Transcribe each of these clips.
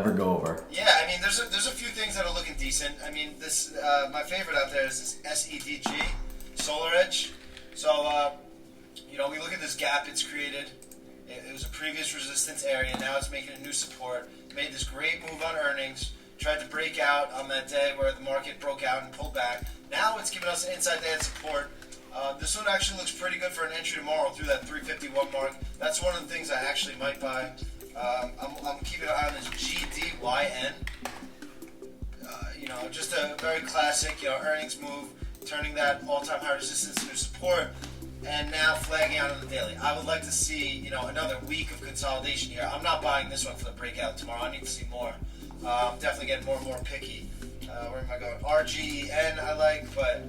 ever go over. Yeah, I mean, there's a few things that are looking decent. I mean, this my favorite out there is this SEDG, Solar Edge. So, we look at this gap it's created. It was a previous resistance area. Now it's making a new support. Made this great move on earnings. Tried to break out on that day where the market broke out and pulled back. Now it's giving us an inside day support. This one actually looks pretty good for an entry tomorrow through that 351 mark. That's one of the things I actually might buy. I'm keeping an eye on this GDYN. Just a very classic, earnings move, turning that all-time high resistance into support, and now flagging out on the daily. I would like to see, another week of consolidation here. I'm not buying this one for the breakout tomorrow. I need to see more. I'm definitely getting more and more picky. Where am I going? RGN I like, but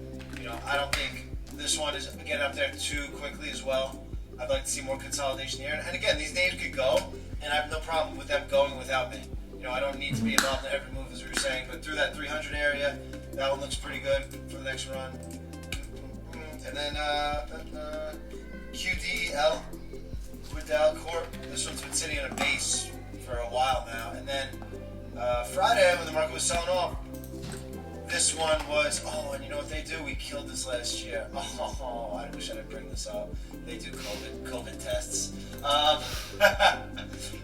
I don't think this one is getting up there too quickly as well. I'd like to see more consolidation here. And again, these names could go, and I have no problem with them going without me. I don't need to be involved in every move, as we were saying, but through that 300 area, that one looks pretty good for the next run. And then QDL, Quidel Corp. This one's been sitting in a base for a while now. And then Friday, when the market was selling off, this one was, and you know what they do? We killed this last year. I wish I didn't bring this up. They do COVID tests.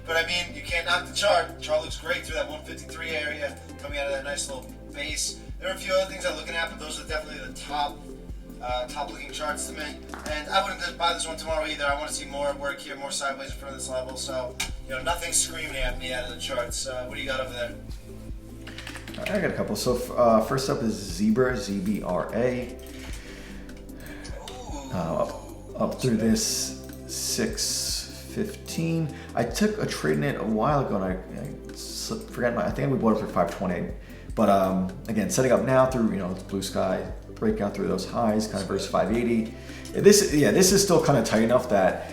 But I mean, you can't knock the chart. The chart looks great through that 153 area, coming out of that nice little base. There are a few other things I'm looking at, but those are definitely the top looking charts to me. And I wouldn't just buy this one tomorrow either. I want to see more work here, more sideways in front of this level. So, nothing's screaming at me out of the charts. What do you got over there? I got a couple. So first up is Zebra, ZBRA. Up through this 615. I took a trade in it a while ago, and I forgot I think we bought it for 520. But again, setting up now through blue sky, breakout through those highs, kind of versus 580. This is still kind of tight enough that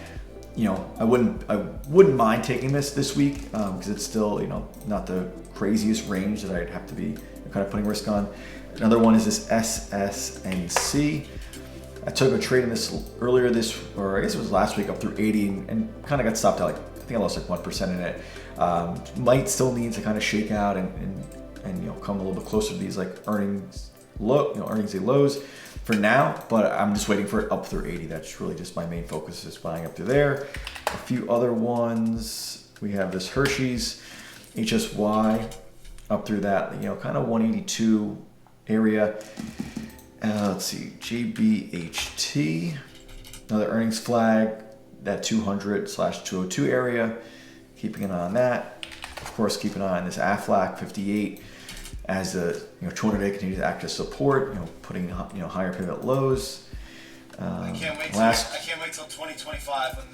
I wouldn't mind taking this week because it's still not the craziest range that I'd have to be kind of putting risk on. Another one is this SSNC. I took a trade in this earlier or I guess it was last week, up through 80 and kind of got stopped at I think I lost 1% in it. Might still need to kind of shake out and come a little bit closer to these earnings day lows for now, but I'm just waiting for it up through 80. That's really just my main focus, is buying up through there. A few other ones. We have this Hershey's HSY up through that, kind of 182 area. Let's see, JBHT, another earnings flag, that 200/202 area. Keeping an eye on that. Of course, keep an eye on this AFLAC 58 as the 200-day continues to act as support. Putting higher pivot lows. I can't wait till 2025 when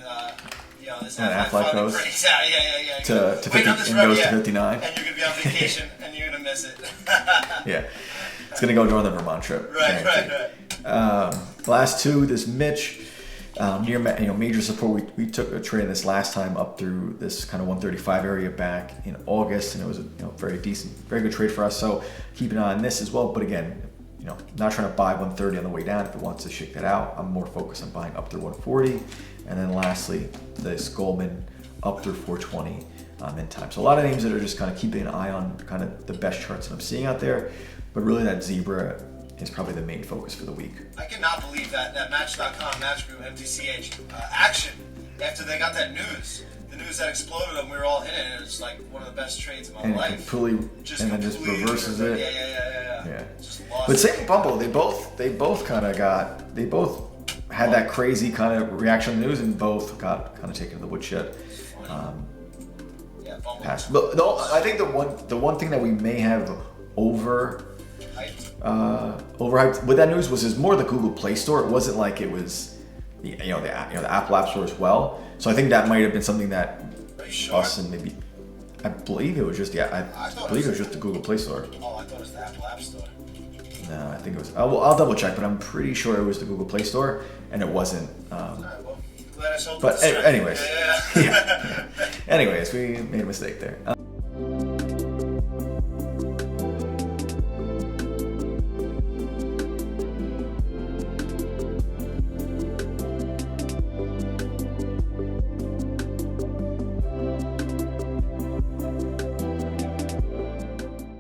this AFLAC goes breaks out. Yeah. to 50 and goes to 59. And you're gonna be on vacation and you're gonna miss it. Yeah, it's gonna go during the Vermont trip. Right. Last two, this Mitch. Near major support, we took a trade in this last time up through this kind of 135 area back in August, and it was a very good trade for us. So keep an eye on this as well. But again, not trying to buy 130 on the way down. If it wants to shake that out, I'm more focused on buying up through 140. And then lastly, this Goldman up through 420 in time. So a lot of names that are just kind of keeping an eye on kind of the best charts that I'm seeing out there. But really, that Zebra is probably the main focus for the week. I cannot believe that Match.com, Match Group, MTCH action after they got that news. The news that exploded and we were all in it. It was like one of the best trades of my life. Completely reverses it. Yeah. Just lost. But same with Bumble, they both had that crazy kind of reaction to the news, and both got kind of taken to the woodshed. Passed. But I think the one thing that we may have overhyped with that news was more the Google Play Store. It wasn't like it was the Apple App Store as well. So I think that might have been something that us and maybe I believe it was just the Google Play Store. Oh, I thought it was the Apple App Store. No, I think it was. I'll double check, but I'm pretty sure it was the Google Play Store, and it wasn't. Glad I sold but anyways, yeah. anyways, we made a mistake there.